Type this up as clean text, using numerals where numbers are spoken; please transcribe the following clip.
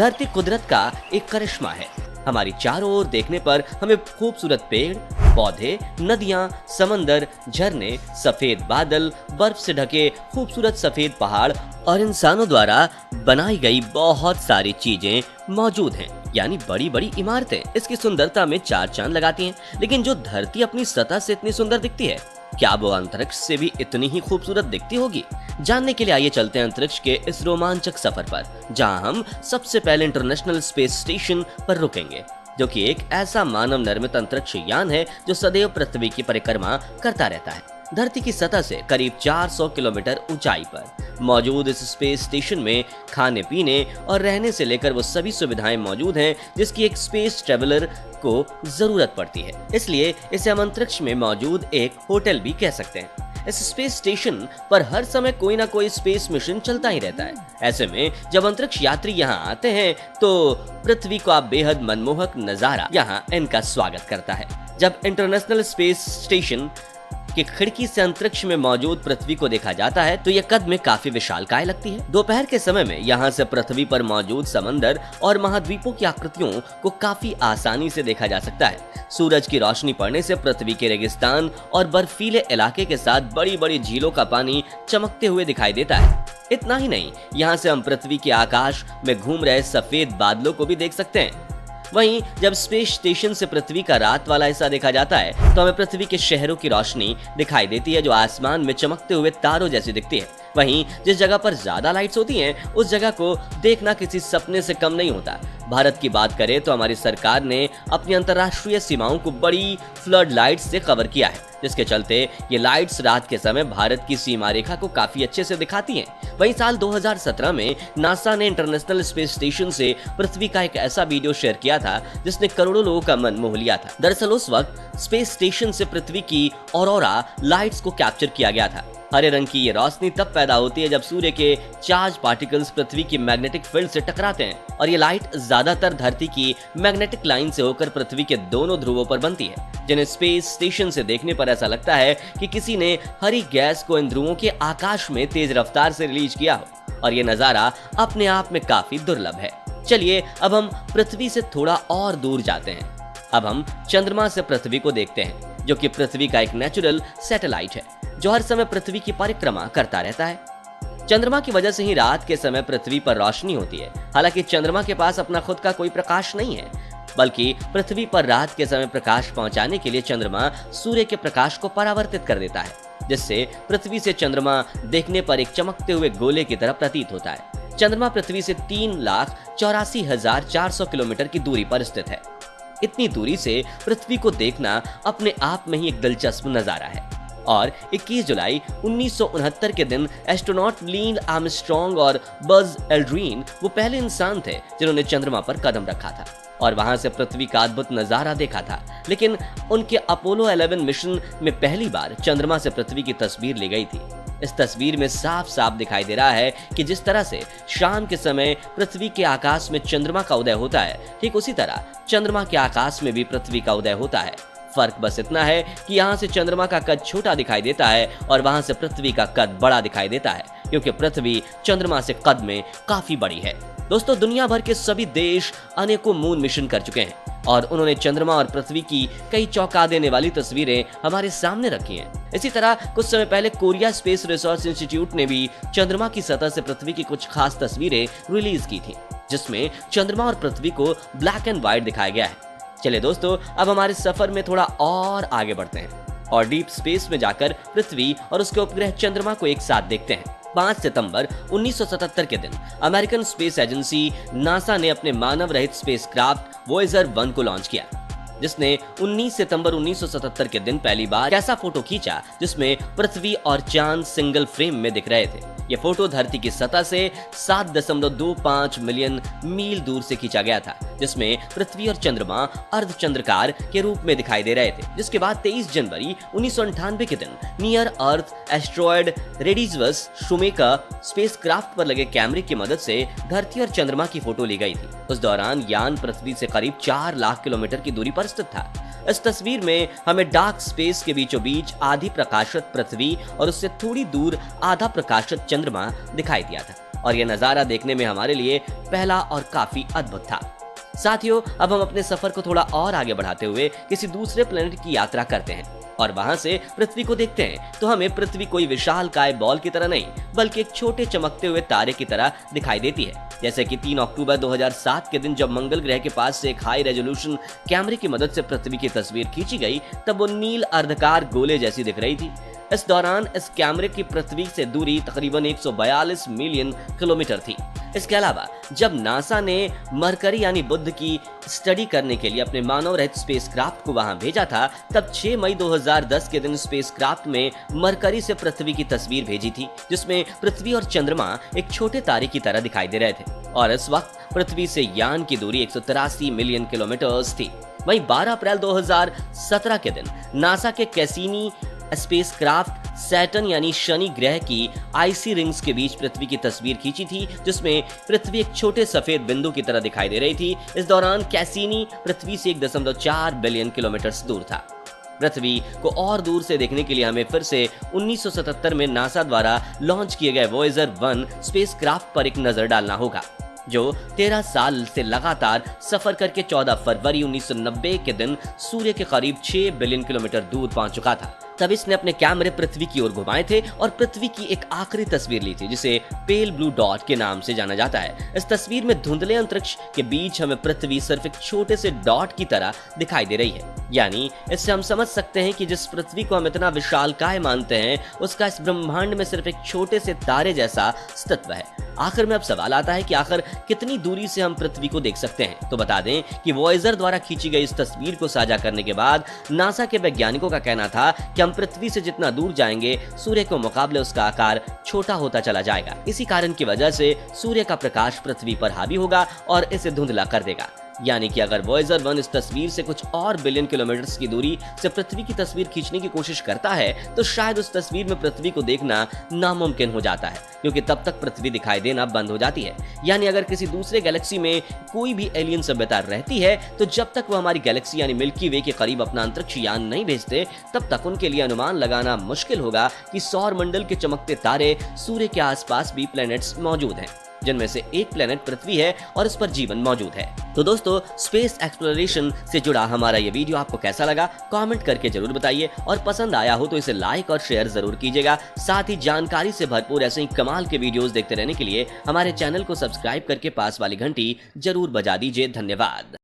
धरती कुदरत का एक करिश्मा है। हमारी चारों ओर देखने पर हमें खूबसूरत पेड़, पौधे, नदियां, समंदर, झरने, सफेद बादल, बर्फ से ढके खूबसूरत सफेद पहाड़ और इंसानों द्वारा बनाई गई बहुत सारी चीजें मौजूद हैं। यानी बड़ी बड़ी इमारतें इसकी सुंदरता में चार चांद लगाती हैं। लेकिन जो धरती अपनी सतह से इतनी सुंदर दिखती है, क्या वो अंतरिक्ष से भी इतनी ही खूबसूरत दिखती होगी? जानने के लिए आइए चलते हैं अंतरिक्ष के इस रोमांचक सफर पर, जहां हम सबसे पहले इंटरनेशनल स्पेस स्टेशन पर रुकेंगे, जो कि एक ऐसा मानव निर्मित अंतरिक्ष यान है जो सदैव पृथ्वी की परिक्रमा करता रहता है। धरती की सतह से करीब 400 किलोमीटर ऊंचाई पर मौजूद इस स्पेस स्टेशन में खाने पीने और रहने से लेकर वो सभी सुविधाएं मौजूद हैं जिसकी एक स्पेस ट्रेवलर को जरूरत पड़ती है। इसलिए इसे हम अंतरिक्ष में मौजूद एक होटल भी कह सकते हैं। इस स्पेस स्टेशन पर हर समय कोई ना कोई स्पेस मिशन चलता ही रहता है। ऐसे में जब अंतरिक्ष यात्री यहाँ आते हैं तो पृथ्वी का बेहद मनमोहक नजारा यहाँ इनका स्वागत करता है। जब इंटरनेशनल स्पेस स्टेशन कि खिड़की से अंतरिक्ष में मौजूद पृथ्वी को देखा जाता है तो यह कद में काफी विशालकाय लगती है। दोपहर के समय में यहाँ से पृथ्वी पर मौजूद समंदर और महाद्वीपों की आकृतियों को काफी आसानी से देखा जा सकता है। सूरज की रोशनी पड़ने से पृथ्वी के रेगिस्तान और बर्फीले इलाके के साथ बड़ी बड़ी झीलों का पानी चमकते हुए दिखाई देता है। इतना ही नहीं, यहाँ से हम पृथ्वी के आकाश में घूम रहे सफेद बादलों को भी देख सकते हैं। वहीं जब स्पेस स्टेशन से पृथ्वी का रात वाला हिस्सा देखा जाता है तो हमें पृथ्वी के शहरों की रोशनी दिखाई देती है जो आसमान में चमकते हुए तारों जैसी दिखती है। वहीं जिस जगह पर ज्यादा लाइट्स होती हैं उस जगह को देखना किसी सपने से कम नहीं होता। भारत की बात करें तो हमारी सरकार ने अपनी अंतर्राष्ट्रीय सीमाओं को बड़ी फ्लड लाइट्स से कवर किया है, जिसके चलते ये लाइट्स रात के समय भारत की सीमा रेखा को काफी अच्छे से दिखाती हैं। वहीं साल 2017 में नासा ने इंटरनेशनल स्पेस स्टेशन से पृथ्वी का एक ऐसा वीडियो शेयर किया था जिसने करोड़ों लोगों का मन मोह लिया था। दरअसल उस वक्त स्पेस स्टेशन से पृथ्वी की ऑरोरा लाइट्स को कैप्चर किया गया था। हरे रंग की ये रोशनी तब पैदा होती है जब सूर्य के चार्ज पार्टिकल्स पृथ्वी की मैग्नेटिक फील्ड से टकराते हैं और ये लाइट ज्यादातर धरती की मैग्नेटिक लाइन से होकर पृथ्वी के दोनों ध्रुवों पर बनती है, जिन्हें स्पेस स्टेशन से देखने पर ऐसा लगता है कि किसी ने हरी गैस को इन ध्रुवों के आकाश में तेज रफ्तार से रिलीज किया हो और ये नजारा अपने आप में काफी दुर्लभ है। चलिए अब हम पृथ्वी से थोड़ा और दूर जाते हैं। अब हम चंद्रमा से पृथ्वी को देखते हैं, जो कि पृथ्वी का एक नेचुरल सैटेलाइट है जो हर समय पृथ्वी की परिक्रमा करता रहता है। चंद्रमा की वजह से ही रात के समय पृथ्वी पर रोशनी होती है। हालांकि चंद्रमा के पास अपना खुद का कोई प्रकाश नहीं है, बल्कि पृथ्वी पर रात के समय प्रकाश पहुंचाने के लिए चंद्रमा सूर्य के प्रकाश को परावर्तित कर देता है, जिससे पृथ्वी से चंद्रमा देखने पर एक चमकते हुए गोले की तरह प्रतीत होता है। चंद्रमा पृथ्वी से 3,84,400 किलोमीटर की दूरी पर स्थित है। इतनी दूरी से पृथ्वी को देखना अपने आप में ही एक दिलचस्प नजारा है। और 21 जुलाई 1969 के दिन एस्ट्रोनॉट नील आर्मस्ट्रॉन्ग और बज एल्ड्रिन वो पहले इंसान थे जिन्होंने चंद्रमा पर कदम रखा था और वहां से पृथ्वी का अद्भुत नजारा देखा था। लेकिन उनके अपोलो 11 मिशन में पहली बार चंद्रमा से पृथ्वी की तस्वीर ली गई थी। इस तस्वीर में साफ साफ दिखाई दे रहा है कि जिस तरह से शाम के समय पृथ्वी के आकाश में चंद्रमा का उदय होता है, ठीक उसी तरह चंद्रमा के आकाश में भी पृथ्वी का उदय होता है। फर्क बस इतना है कि यहाँ से चंद्रमा का कद छोटा दिखाई देता है और वहां से पृथ्वी का कद बड़ा दिखाई देता है, क्योंकि पृथ्वी चंद्रमा से कद में काफी बड़ी है। दोस्तों, दुनिया भर के सभी देश अनेकों मून मिशन कर चुके हैं और उन्होंने चंद्रमा और पृथ्वी की कई चौंका देने वाली तस्वीरें हमारे सामने रखी हैं। इसी तरह कुछ समय पहले कोरिया स्पेस रिसर्च इंस्टीट्यूट ने भी चंद्रमा की सतह से पृथ्वी की कुछ खास तस्वीरें रिलीज की थी, जिसमें चंद्रमा और पृथ्वी को ब्लैक एंड व्हाइट दिखाया गया है। चलिए दोस्तों, अब हमारे सफर में थोड़ा और आगे बढ़ते हैं और डीप स्पेस में जाकर पृथ्वी और उसके उपग्रह चंद्रमा को एक साथ देखते हैं। 5 सितंबर 1977 के दिन अमेरिकन स्पेस एजेंसी नासा ने अपने मानव रहित स्पेसक्राफ्ट वॉयेजर 1 को लॉन्च किया, जिसने 19 सितंबर 1977 के दिन पहली बार ऐसा फोटो खींचा जिसमें पृथ्वी और चांद सिंगल फ्रेम में दिख रहे थे। ये फोटो धरती की सतह से 7.25 मिलियन मील दूर से खींचा गया था, जिसमें पृथ्वी और चंद्रमा अर्धचंद्राकार के रूप में दिखाई दे रहे थे। जिसके बाद 23 जनवरी 1998 के दिन नियर अर्थ एस्ट्रॉयड रेडिसवस शुमेका स्पेसक्राफ्ट पर लगे कैमरे की मदद से धरती और चंद्रमा की फोटो ली गई थी। उस दौरान यान पृथ्वी से करीब 4 लाख किलोमीटर की दूरी पर स्थित था। इस तस्वीर में हमें डार्क स्पेस के बीचों बीच आधी प्रकाशित पृथ्वी और उससे थोड़ी दूर आधा प्रकाशित चंद्रमा दिखाई दिया था। और यह नजारा देखने में हमारे लिए पहला और काफी अद्भुत था। साथियों, अब हम अपने सफर को थोड़ा और आगे बढ़ाते हुए किसी दूसरे प्लेनेट की यात्रा करते हैं और वहां से पृथ्वी को देखते हैं तो हमें पृथ्वी कोई विशालकाय बॉल की तरह नहीं बल्कि एक छोटे चमकते हुए तारे की तरह दिखाई देती है। जैसे कि 3 अक्टूबर 2007 के दिन जब मंगल ग्रह के पास से एक हाई रेजोल्यूशन कैमरे की मदद से पृथ्वी की तस्वीर खींची गई तब वो नील अर्धकार गोले जैसी दिख रही थी। इस दौरान इस कैमरे की पृथ्वी से दूरी तकरीबन 142 मिलियन किलोमीटर थी। इसके अलावा जब नासा ने मरकरी यानी बुध की स्टडी करने के लिए अपने मानव रहित स्पेसक्राफ्ट को वहां भेजा था तब 6 मई 2010 के दिन स्पेसक्राफ्ट में मरकरी से पृथ्वी की तस्वीर भेजी थी जिसमें पृथ्वी और चंद्रमा एक छोटे तारे की तरह दिखाई दे रहे थे और इस वक्त पृथ्वी से यान की दूरी 183 मिलियन किलोमीटर थी। वहीं 12 अप्रैल 2017 के दिन नासा के कैसिनी स्पेसक्राफ्ट सैटर्न यानी शनि ग्रह की आइसी रिंग्स के बीच पृथ्वी की तस्वीर खींची थी जिसमें पृथ्वी एक छोटे सफेद बिंदु की तरह दिखाई दे रही थी। इस दौरान कैसिनी पृथ्वी से 1.4 बिलियन किलोमीटर दूर था। पृथ्वी को और दूर से देखने के लिए हमें फिर से 1977 में नासा द्वारा लॉन्च किए गए वॉयेजर 1 स्पेसक्राफ्ट पर एक नजर डालना होगा जो 13 साल से लगातार सफर करके 14 फरवरी 1990 के दिन सूर्य के करीब 6 बिलियन किलोमीटर दूर पहुंच चुका था। तब इसने अपने कैमरे पृथ्वी की ओर घुमाए थे और पृथ्वी की एक आखिरी तस्वीर ली थी जिसे पेल ब्लू डॉट के नाम से जाना जाता है। इस तस्वीर में धुंधले अंतरिक्ष के बीच हमें पृथ्वी सिर्फ एक छोटे से डॉट की तरह दिखाई दे रही है। यानी इससे हम समझ सकते हैं कि जिस पृथ्वी को हम इतना विशालकाय मानते हैं उसका इस ब्रह्मांड में सिर्फ एक छोटे से तारे जैसा अस्तित्व है। आखिर में अब सवाल आता है कि आखिर कितनी दूरी से हम पृथ्वी को देख सकते हैं। तो बता दें कि वॉयेजर द्वारा खींची गई इस तस्वीर को साझा करने के बाद नासा के वैज्ञानिकों का कहना था कि हम पृथ्वी से जितना दूर जाएंगे सूर्य के मुकाबले उसका आकार छोटा होता चला जाएगा। इसी कारण की वजह से सूर्य का प्रकाश पृथ्वी पर हावी होगा और इसे धुंधला कर देगा। यानी कि अगर वॉयेजर 1 इस तस्वीर से कुछ और बिलियन किलोमीटर की दूरी से पृथ्वी की तस्वीर खींचने की कोशिश करता है तो शायद उस तस्वीर में पृथ्वी को देखना नामुमकिन हो जाता है क्योंकि तब तक पृथ्वी दिखाई देना बंद हो जाती है। यानी अगर किसी दूसरे गैलेक्सी में कोई भी एलियन सभ्यता रहती है तो जब तक वो हमारी गैलेक्सी यानी मिल्की वे के करीब अपना अंतरिक्ष यान नहीं भेजते तब तक उनके लिए अनुमान लगाना मुश्किल होगा कि सौर मंडल के चमकते तारे सूर्य के आसपास भी प्लैनेट्स मौजूद हैं जिनमें से एक प्लेनेट पृथ्वी है और इस पर जीवन मौजूद है। तो दोस्तों, स्पेस एक्सप्लोरेशन से जुड़ा हमारा ये वीडियो आपको कैसा लगा कमेंट करके जरूर बताइए और पसंद आया हो तो इसे लाइक और शेयर जरूर कीजिएगा। साथ ही जानकारी से भरपूर ऐसे ही कमाल के वीडियोस देखते रहने के लिए हमारे चैनल को सब्सक्राइब करके पास वाली घंटी जरूर बजा दीजिए। धन्यवाद।